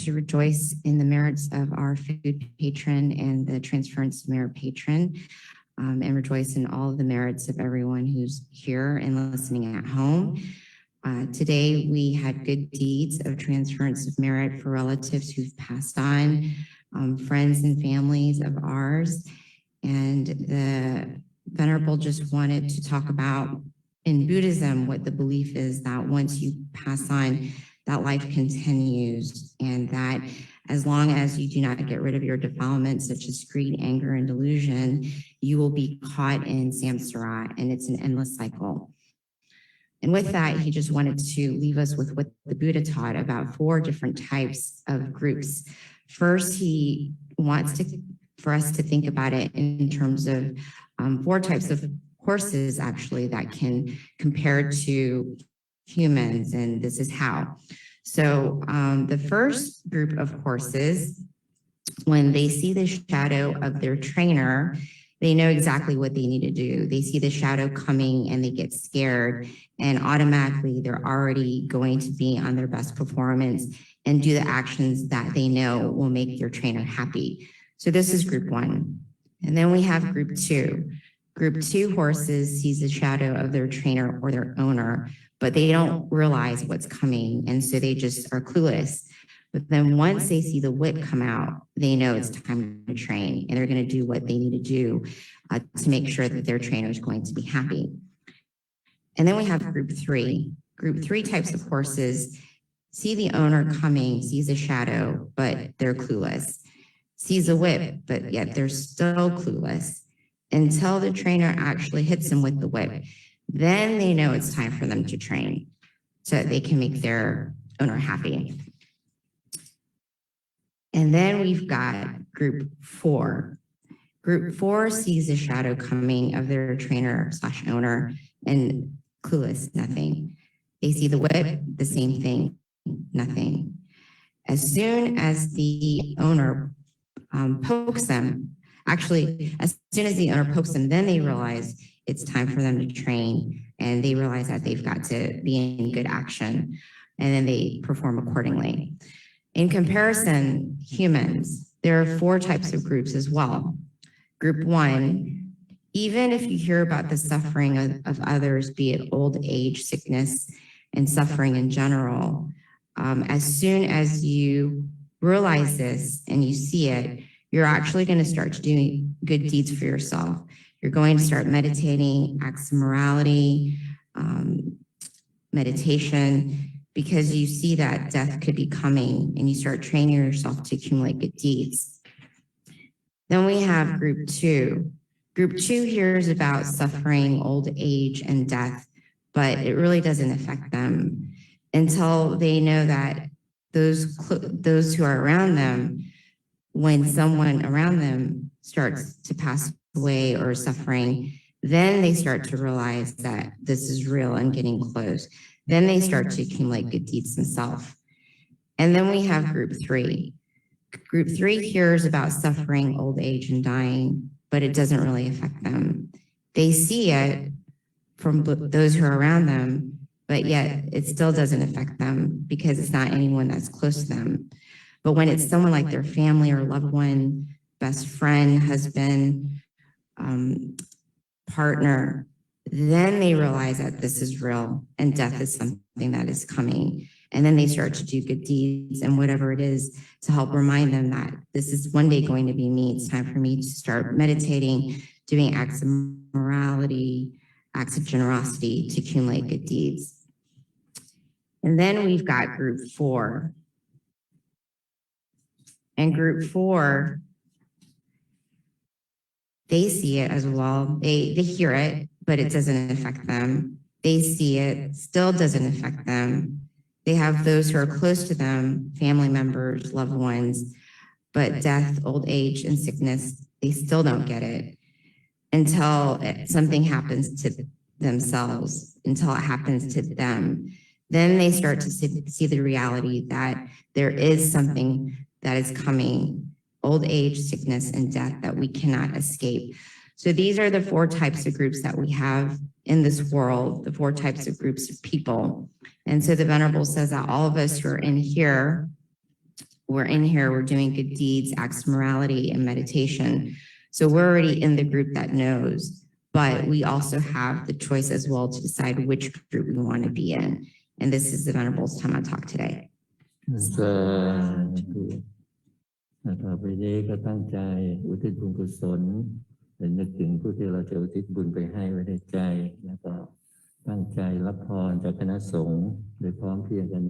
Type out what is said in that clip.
to rejoice in the merits of our food patron and the transference of merit patron, and rejoice in all of the merits of everyone who's here and listening at home. Today, we had good deeds of transference of merit for relatives who've passed on, friends and families of ours. And the Venerable just wanted to talk about, in Buddhism, what the belief is that once you pass on, that life continues, and that as long as you do not get rid of your defilements, such as greed, anger, and delusion, you will be caught in samsara, and it's an endless cycle. And with that, he just wanted to leave us with what the Buddha taught about 4 different types of groups. First, he wants for us to think about it in terms of 4 types of horses, actually, that can compare to humans, and this is how. So the first group of horses, when they see the shadow of their trainer, they know exactly what they need to do. They see the shadow coming and they get scared, and automatically they're already going to be on their best performance and do the actions that they know will make their trainer happy. So this is group 1. And then we have group 2. Group 2 horses sees the shadow of their trainer or their owner, but they don't realize what's coming, and so they just are clueless. But then once they see the whip come out, they know it's time to train, and they're going to do what they need to do to make sure that their trainer is going to be happy. And then we have group 3. Group 3 types of horses see the owner coming, sees a shadow, but they're clueless. Sees a whip, but yet they're still clueless until the trainer actually hits them with the whip. Then they know it's time for them to train so that they can make their owner happy. And then we've got group 4. Group 4 sees the shadow coming of their trainer / owner and clueless, nothing. They see the whip, the same thing, nothing. As soon as the owner pokes them, actually, as soon as the owner pokes them, then they realize it's time for them to train, and they realize that they've got to be in good action, and then they perform accordingly. In comparison, humans, there are 4 types of groups as well. Group 1, even if you hear about the suffering of others, be it old age, sickness, and suffering in general, as soon as you realize this and you see it, you're actually going to start doing good deeds for yourself. You're going to start meditating, acts of morality, meditation, because you see that death could be coming, and you start training yourself to accumulate good deeds. Then we have group 2. Group 2 hears about suffering, old age, and death, but it really doesn't affect them until they know that those who are around them, when someone around them starts to pass away or suffering, then they start to realize that this is real and getting close. Then they start to accumulate good deeds themselves. And then we have group 3. Group 3 hears about suffering, old age, and dying, but it doesn't really affect them. They see it from those who are around them, but yet it still doesn't affect them because it's not anyone that's close to them. But when it's someone like their family or loved one, best friend, husband, partner, then they realize that this is real and death is something that is coming. And then they start to do good deeds and whatever it is to help remind them that this is one day going to be me. It's time for me to start meditating, doing acts of morality, acts of generosity to accumulate good deeds. And then we've got group 4. And group 4, they see it as well. They hear it, but it doesn't affect them. They see it, still doesn't affect them. They have those who are close to them, family members, loved ones, but death, old age, and sickness, they still don't get it until something happens to themselves, until it happens to them. Then they start to see the reality that there is something that is coming, old age, sickness, and death that we cannot escape. So these are the 4 types of groups that we have in this world, the 4 types of groups of people. And so the Venerable says that all of us who are in here we're in here, we're doing good deeds, acts of morality, and meditation. So we're already in the group that knows, but we also have the choice as well to decide which group we want to be in. And this is the Venerable Dharma talk today. ต่อไปนี้ก็ตั้งใจอุทิศบุญกุศลนึกถึงผู้ที่เราจะอุทิศบุญไปให้ไว้ในใจแล้วก็ตั้งใจรับพรจากคณะสงฆ์โดยพร้อมเพรียงกัน